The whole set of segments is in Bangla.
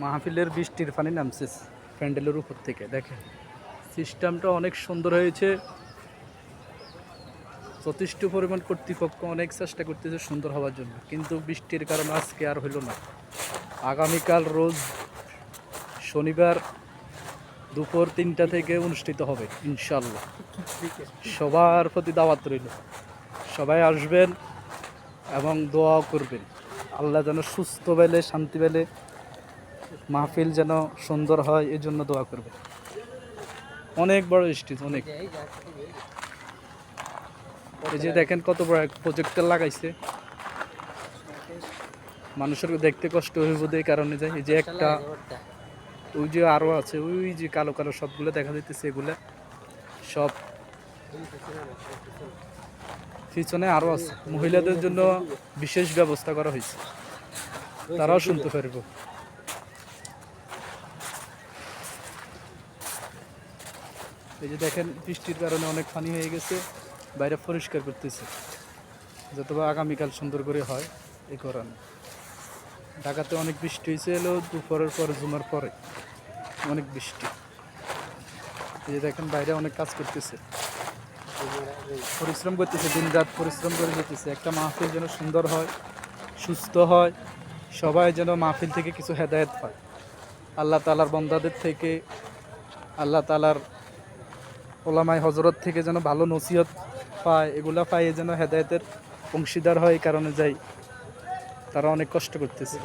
মাহফিলের বৃষ্টির পানি নামছে প্যান্ডেলের উপর থেকে। দেখেন সিস্টেমটা অনেক সুন্দর হয়েছে। যথেষ্ট পরিমাণ কর্তৃপক্ষ অনেক চেষ্টা করতেছে সুন্দর হওয়ার জন্য, কিন্তু বৃষ্টির কারণে আজকে আর হইল না। আগামীকাল রোজ শনিবার দুপুর 3টা থেকে অনুষ্ঠিত হবে ইনশাল্লাহ। সবার প্রতি দাওয়াত রইল, সবাই আসবেন এবং দোয়া করবেন আল্লাহ যেন সুস্থ পেলে শান্তি পেলে মাহফিল যেন সুন্দর হয়, এই জন্য দোয়া করবেন। অনেক বড় স্টেজ, অনেক। এই যে দেখেন কত বড় এক প্রজেক্টর লাগাইছে, মানুষের দেখতে কষ্ট হইব এই কারণে যায়। এই যে একটা, ওই যে আরো আছে, ওই যে কালো কালো সবগুলো দেখা যাইতেছে, এগুলা সব পিছনে আরো আছে। মহিলাদের জন্য বিশেষ ব্যবস্থা করা হয়েছে, তারাও শুনতে পারবো। এই যে দেখেন বৃষ্টির কারণে অনেক পানি হয়ে গেছে, বাইরে পরিষ্কার করতেছে যতবা আগামীকাল সুন্দর করে হয় এই কারণে। ঢাকাতে অনেক বৃষ্টি হয়েছে, এলো দুপুরের পরে, জুমার পরে অনেক বৃষ্টি। এই যে দেখেন বাইরে অনেক কাজ করতেছে, পরিশ্রম করতেছে, দিন রাত পরিশ্রম করে যেতেছে একটা মাহফিল যেন সুন্দর হয়, সুস্থ হয়, সবাই যেন মাহফিল থেকে কিছু হেদায়েত পায়, আল্লাহ তাআলার বান্দাদের থেকে, আল্লাহ তাআলার ওলামায়ে হযরত থেকে যেন ভালো নসিহত পায়, এগুলা পায় যেন হেদায়েতের অংশীদার হয়। এই কারণে যাই তারা অনেক কষ্ট করতেছে,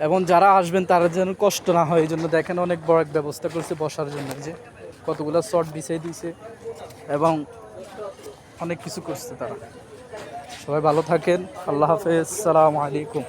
এবং যারা আসবেন তারা যেন কষ্ট না হয় এই জন্য দেখেন অনেক বড় এক ব্যবস্থা করছে বসার জন্য। যে কতগুলো শর্ট বিছাই দিয়েছে এবং অনেক কিছু করছে তারা। সবাই ভালো থাকেন, আল্লাহ হাফেজ, আসসালামু আলাইকুম।